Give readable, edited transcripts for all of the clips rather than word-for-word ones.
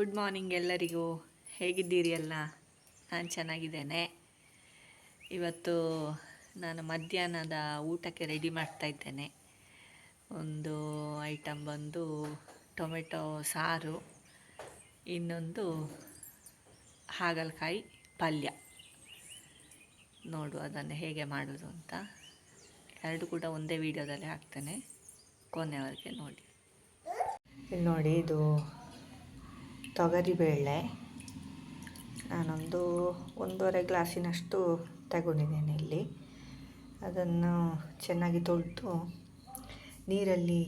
Good morning ಎಲ್ಲರಿಗೂ. ಹೇಗಿದ್ದೀರಿ ಎಲ್ಲ? ನಾನು ಚೆನ್ನಾಗಿದ್ದೇನೆ. ಇವತ್ತು ನಾನು ಮಧ್ಯಾಹ್ನದ ಊಟಕ್ಕೆ ರೆಡಿ ಮಾಡ್ತಾ ಇದ್ದೇನೆ. ಒಂದು ಐಟಮ್ ಬಂದು ಟೊಮೆಟೊ ಸಾರು, ಇನ್ನೊಂದು ಹಾಗಲಕಾಯಿ ಪಲ್ಯ. ನೋಡು ಅದನ್ನು ಹೇಗೆ ಮಾಡೋದು ಅಂತ. ಎರಡು ಕೂಡ ಒಂದೇ ವಿಡಿಯೋದಲ್ಲಿ ಹಾಕ್ತೇನೆ, ಕೊನೆವರೆಗೆ ನೋಡಿ. ಇಲ್ಲಿ ನೋಡಿ, ಇದು ತೊಗರಿಬೇಳೆ ನಾನೊಂದು 1.5 ಗ್ಲಾಸಿನಷ್ಟು ತಗೊಂಡಿದ್ದೇನೆ. ಇಲ್ಲಿ ಅದನ್ನು ಚೆನ್ನಾಗಿ ತೊಳೆದು ನೀರಲ್ಲಿ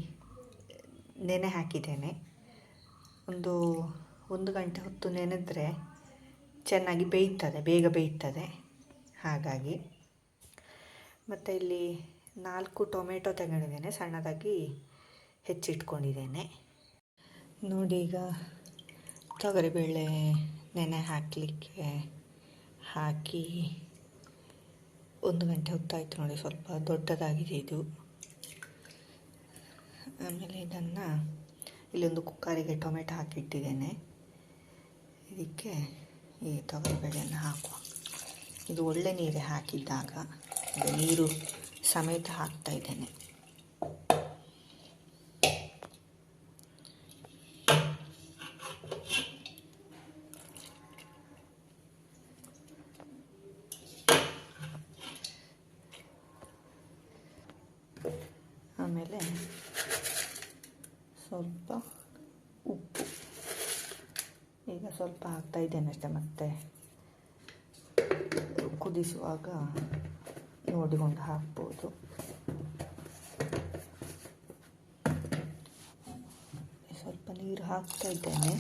ನೆನೆ ಹಾಕಿದ್ದೇನೆ. ಒಂದು ಗಂಟೆ ಹೊತ್ತು ನೆನೆದರೆ ಚೆನ್ನಾಗಿ ಬೇಗ ಬೇಯ್ತದೆ. ಹಾಗಾಗಿ ಮತ್ತು ಇಲ್ಲಿ 4 ಟೊಮೆಟೊ ತಗೊಂಡಿದ್ದೇನೆ, ಸಣ್ಣದಾಗಿ ಹೆಚ್ಚಿಟ್ಕೊಂಡಿದ್ದೇನೆ. ನೋಡಿ, ಈಗ ತೊಗರಿಬೇಳೆ ನೆನೆ ಹಾಕಲಿಕ್ಕೆ ಹಾಕಿ 1 ಗಂಟೆ ಹೊತ್ತಾಯಿತು ನೋಡಿ. ಸ್ವಲ್ಪ ದೊಡ್ಡದಾಗಿದೆ ಇದು. ಆಮೇಲೆ ಇದನ್ನು ಇಲ್ಲೊಂದು ಕುಕ್ಕರಿಗೆ ಟೊಮೆಟೊ ಹಾಕಿಟ್ಟಿದ್ದೇನೆ. ಇದಕ್ಕೆ ಈ ತೊಗರಿಬೇಳೆಯನ್ನು ಹಾಕುವ. ಇದು ಒಳ್ಳೆ ನೀರೇ ಹಾಕಿದ್ದಾಗ, ನೀರು ಸಮೇತ ಹಾಕ್ತಾ ಇದ್ದೇನೆ. ಆಮೇಲೆ ಸ್ವಲ್ಪ ಉಪ್ಪು ಈಗ ಸ್ವಲ್ಪ ಹಾಕ್ತಾ ಇದ್ದೇನೆ ಅಷ್ಟೇ. ಮತ್ತೆ ಕುದಿಸುವಾಗ ನೋಡಿಕೊಂಡು ಹಾಕ್ಬೋದು. ಸ್ವಲ್ಪ ನೀರು ಹಾಕ್ತಾ ಇದ್ದೇನೆ.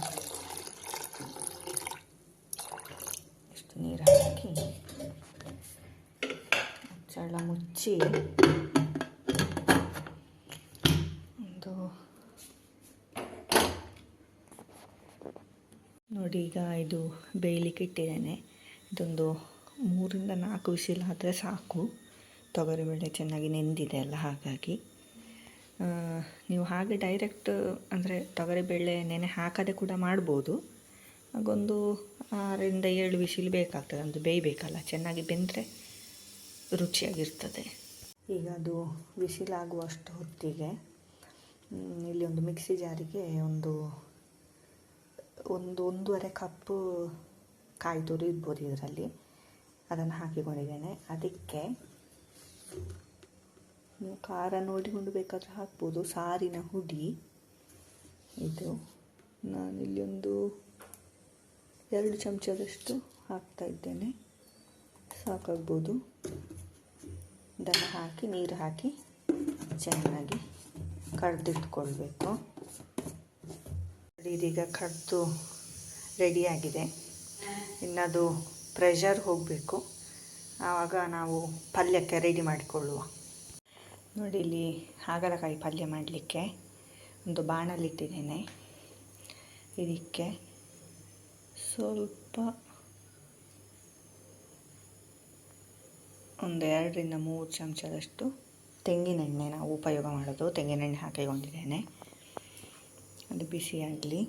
ಇಷ್ಟು ನೀರು ಹಾಕಿ ಮುಚ್ಚಳ ಮುಚ್ಚಿ ನೋಡಿ, ಈಗ ಇದು ಬೇಯಲಿಕ್ಕೆ ಇಟ್ಟಿದ್ದೇನೆ. ಇದೊಂದು 3-4 ವಿಸಿಲ್ ಆದರೆ ಸಾಕು. ತೊಗರಿಬೇಳೆ ಚೆನ್ನಾಗಿ ನೆಂದಿದೆ ಅಲ್ಲ, ಹಾಗಾಗಿ ನೀವು ಹಾಗೆ ಡೈರೆಕ್ಟ್ ಅಂದರೆ ತೊಗರಿಬೇಳೆ ನೆನೆ ಹಾಕದೆ ಕೂಡ ಮಾಡ್ಬೋದು. ಹಾಗೊಂದು 6-7 ವಿಸಿಲ್ ಬೇಕಾಗ್ತದೆ. ಒಂದು ಬೇಯಬೇಕಲ್ಲ, ಚೆನ್ನಾಗಿ ಬೆಂದರೆ ರುಚಿಯಾಗಿರ್ತದೆ. ಈಗ ಅದು ವಿಸಿಲಾಗುವಷ್ಟು ಹೊತ್ತಿಗೆ ಇಲ್ಲಿ ಒಂದು ಮಿಕ್ಸಿ ಜಾರಿಗೆ ಒಂದೂವರೆ ಕಪ್ಪು ಕಾಯಿ ತುರಿ ಇರ್ಬೋದು ಇದರಲ್ಲಿ. ಅದನ್ನು ಹಾಕಿಕೊಂಡಿದ್ದೇನೆ. ಅದಕ್ಕೆ ನೀವು ಖಾರ ನೋಡಿಕೊಂಡು ಬೇಕಾದರೆ ಹಾಕ್ಬೋದು. ಸಾರಿನ ಹುಡಿ ಇದು. ನಾನಿಲ್ಲಿ ಒಂದು 2 ಚಮಚದಷ್ಟು ಹಾಕ್ತಾ ಇದ್ದೇನೆ, ಸಾಕಾಗ್ಬೋದು. ಇದನ್ನು ಹಾಕಿ ನೀರು ಹಾಕಿ ಚೆನ್ನಾಗಿ ಕಡ್ದಿಟ್ಕೊಳ್ಬೇಕು. ಇದೀಗ ಕಡ್ದು ರೆಡಿಯಾಗಿದೆ. ಇನ್ನದು ಪ್ರೆಷರ್ ಹೋಗಬೇಕು, ಆವಾಗ ನಾವು ಪಲ್ಯಕ್ಕೆ ರೆಡಿ ಮಾಡಿಕೊಳ್ಳುವ. ನೋಡಿ, ಇಲ್ಲಿ ಹಾಗಲಕಾಯಿ ಪಲ್ಯ ಮಾಡಲಿಕ್ಕೆ ಒಂದು ಬಾಣಲಿಟ್ಟಿದ್ದೇನೆ. ಇದಕ್ಕೆ ಸ್ವಲ್ಪ ಒಂದು 2-3 ಚಮಚದಷ್ಟು ತೆಂಗಿನೆಣ್ಣೆ ನಾವು ಉಪಯೋಗ ಮಾಡೋದು. ತೆಂಗಿನೆಣ್ಣೆ ಹಾಕಿಕೊಂಡಿದ್ದೇನೆ. ಅದು ಬಿಸಿಯಾಗಲಿ.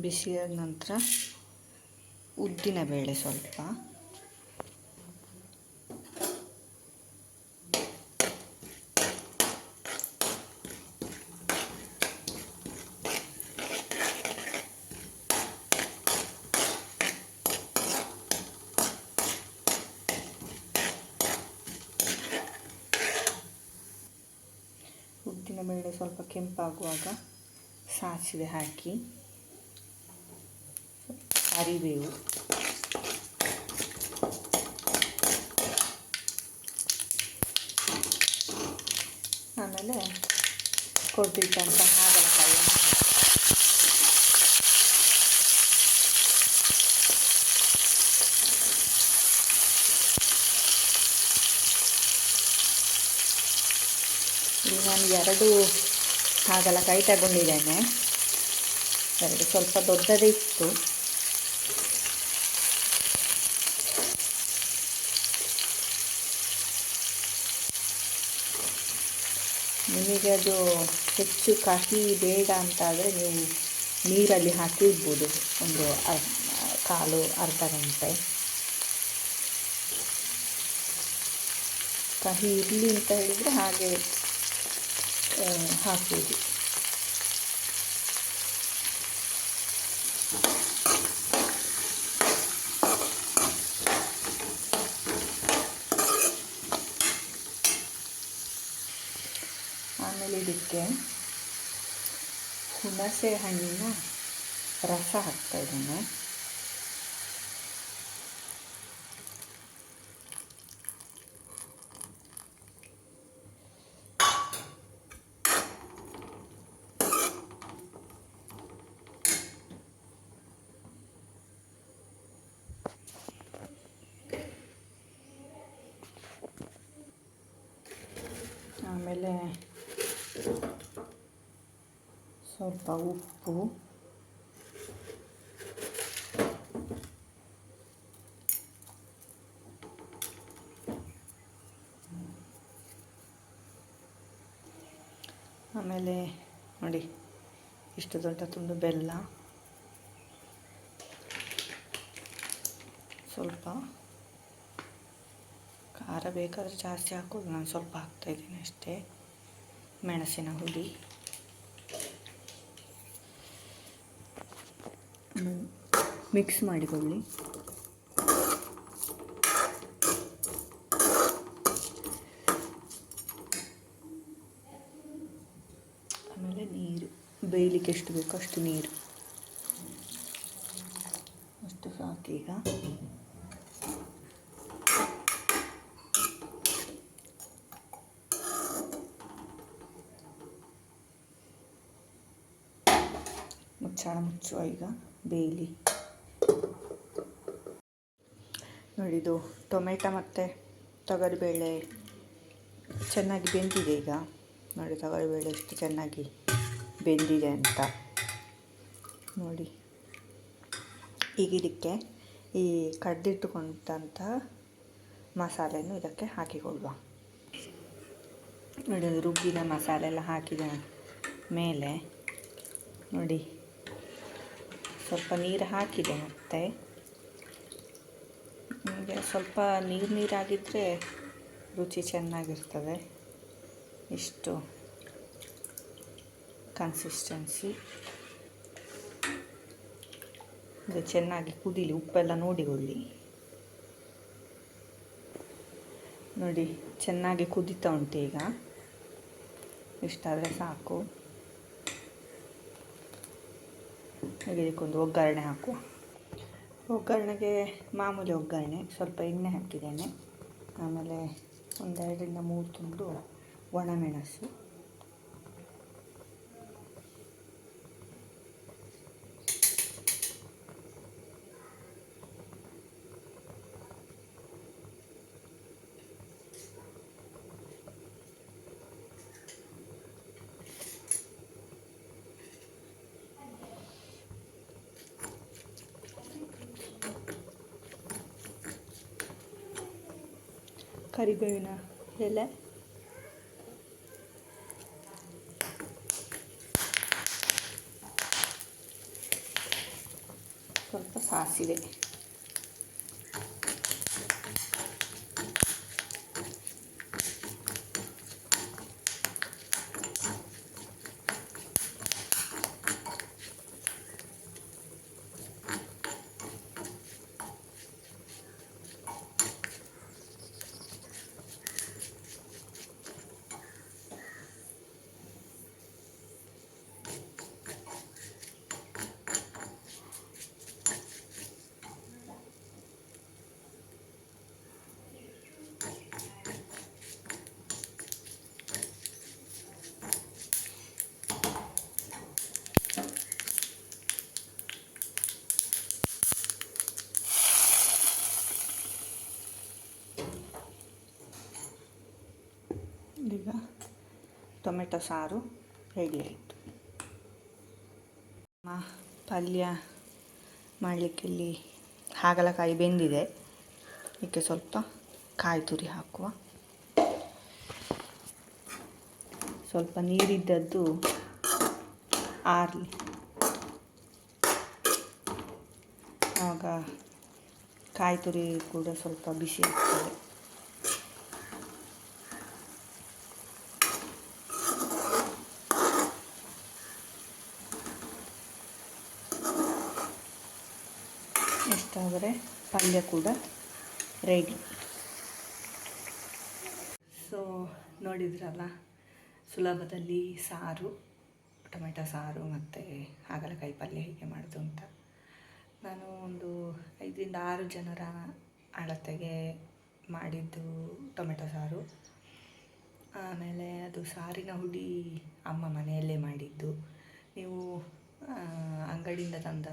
ಬಿಸಿಯಾದ ನಂತರ ಉದ್ದಿನಬೇಳೆ ಸ್ವಲ್ಪ, ಉದ್ದಿನಬೇಳೆ ಸ್ವಲ್ಪ ಕೆಂಪಾಗುವಾಗ ಸಾಸಿವೆ ಹಾಕಿ, ಕರಿಬೇವು, ಆಮೇಲೆ ಕೊಟ್ಟಿಟ್ಟಂಥ ಹಾಗಲಕಾಯಿ. ಇಲ್ಲಿ ನಾನು 2 ಹಾಗಲಕಾಯಿ ತಗೊಂಡಿದ್ದೇನೆ. 2 ಸ್ವಲ್ಪ ದೊಡ್ಡದೇ ಇತ್ತು. ನಿಮಗೆ ಅದು ಹೆಚ್ಚು ಕಹಿ ಬೇಡ ಅಂತಾದರೆ ನೀವು ನೀರಲ್ಲಿ ಹಾಕಿ ಇಡ್ಬೋದು ಒಂದು ಕಾಲು ಅರ್ಧ ಗಂಟೆ. ಕಹಿ ಇರಲಿ ಅಂತ ಹೇಳಿದರೆ ಹಾಗೆ ಹಾಕ್ಬೋದು. ಆಮೇಲೆ ಇದಕ್ಕೆ ಹುಣಸೆ ಹಣ್ಣಿನ ರಸ ಹಾಕ್ತಾ ಇದ್ದೇನೆ. ಆಮೇಲೆ ಸ್ವಲ್ಪ ಉಪ್ಪು, ಆಮೇಲೆ ನೋಡಿ ಇಷ್ಟು ದೊಡ್ಡ ತುಂಡು ಬೆಲ್ಲ, ಸ್ವಲ್ಪ ಖಾರ ಬೇಕಾದರೆ ಜಾಸ್ತಿ ಹಾಕೋದು, ನಾನು ಸ್ವಲ್ಪ ಹಾಕ್ತಾಯಿದ್ದೀನಿ ಅಷ್ಟೇ. ಮೆಣಸಿನ ಹುಡಿ, ಮಿಕ್ಸ್ ಮಾಡಿಕೊಳ್ಳಿ. ಆಮೇಲೆ ನೀರು, ಬೇಯಲಿಕ್ಕೆ ಎಷ್ಟು ಬೇಕೋ ಅಷ್ಟು ನೀರು, ಅಷ್ಟು ಸಾಕೀಗ. ಮುಚ್ಚಳ ಮುಚ್ಚುವ, ಈಗ ಬೇಯಲಿ. ನೋಡಿದು ಟೊಮೆಟೊ ಮತ್ತು ತೊಗರಿಬೇಳೆ ಚೆನ್ನಾಗಿ ಬೆಂದಿದೆ. ಈಗ ನೋಡಿ ತೊಗರಿಬೇಳೆ ಎಷ್ಟು ಚೆನ್ನಾಗಿ ಬೆಂದಿದೆ ಅಂತ ನೋಡಿ. ಈಗ ಇದಕ್ಕೆ ಈ ಕಡ್ದಿಟ್ಟುಕೊಂಡಂಥ ಮಸಾಲೆಯನ್ನು ಇದಕ್ಕೆ ಹಾಕಿಕೊಳ್ಳುವ. ನೋಡಿ ಅದು ರುಬ್ಬಿದ ಮಸಾಲೆ ಎಲ್ಲ ಹಾಕಿದ ಮೇಲೆ ನೋಡಿ ಸ್ವಲ್ಪ ನೀರು ಹಾಕಿದೆ. ಮತ್ತು ನಿಮಗೆ ಸ್ವಲ್ಪ ನೀರಾಗಿದ್ದರೆ ರುಚಿ ಚೆನ್ನಾಗಿರ್ತದೆ. ಇಷ್ಟು ಕನ್ಸಿಸ್ಟೆನ್ಸಿ ಇದು ಚೆನ್ನಾಗಿ ಕುದೀಲಿ. ಉಪ್ಪೆಲ್ಲ ನೋಡಿಕೊಳ್ಳಿ. ನೋಡಿ ಚೆನ್ನಾಗಿ ಕುದೀತಾ ಉಂಟು. ಈಗ ಇಷ್ಟಾದರೆ ಸಾಕು. ಹಾಗೆ ಇದಕ್ಕೊಂದು ಒಗ್ಗರಣೆ ಹಾಕುವ. ಒಗ್ಗರಣೆಗೆ ಮಾಮೂಲಿ ಒಗ್ಗರಣೆ, ಸ್ವಲ್ಪ ಎಣ್ಣೆ ಹಾಕಿದ್ದೇನೆ. ಆಮೇಲೆ ಒಂದು 2ರಿಂದ 3 ತುಂಡು ಒಣಮೆಣಸು, ಕರಿಬೇವಿನ ಎಲೆ, ಸ್ವಲ್ಪ ಸಾಸಿವೆ, ಈಗ ಟೊಮೆಟೊ ಸಾರು ರೆಡಿ ಆಯಿತು. ಪಲ್ಯ ಮಾಡಲಿಕ್ಕೆ ಇಲ್ಲಿ ಹಾಗಲಕಾಯಿ ಬೆಂದಿದೆ. ಇದಕ್ಕೆ ಸ್ವಲ್ಪ ಕಾಯಿ ತುರಿ ಹಾಕುವ. ಸ್ವಲ್ಪ ನೀರಿದ್ದದ್ದು ಆರಲಿ, ಆಗ ಕಾಯಿ ತುರಿ ಕೂಡ ಸ್ವಲ್ಪ ಬಿಸಿ ಆಗ್ತದೆ. ಇಷ್ಟಾದರೆ ಪಲ್ಯ ಕೂಡ ರೆಡಿ. ಸೊ ನೋಡಿದ್ರಲ್ಲ, ಸುಲಭದಲ್ಲಿ ಸಾರು, ಟೊಮೆಟೊ ಸಾರು ಮತ್ತು ಹಾಗಲಕಾಯಿ ಪಲ್ಯ ಹೇಗೆ ಮಾಡೋದು ಅಂತ. ನಾನು ಒಂದು 5ರಿಂದ 6 ಜನರ ಅಳತೆಗೆ ಮಾಡಿದ್ದು ಟೊಮೆಟೊ ಸಾರು. ಆಮೇಲೆ ಅದು ಸಾರಿನ ಹುಡಿ ಅಮ್ಮ ಮನೆಯಲ್ಲೇ ಮಾಡಿದ್ದು. ನೀವು ಅಂಗಡಿಯಿಂದ ತಂದ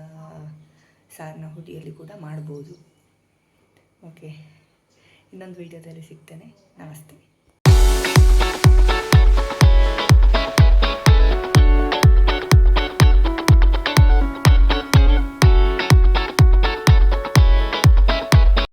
ಸಾರಿನ ಹುಡಿಯಲ್ಲಿ ಕೂಡ ಮಾಡ್ಬೋದು. ಓಕೆ, ಇನ್ನೊಂದು ವೀಡಿಯೋದಲ್ಲಿ ಸಿಗ್ತೇನೆ. ನಮಸ್ತೆ.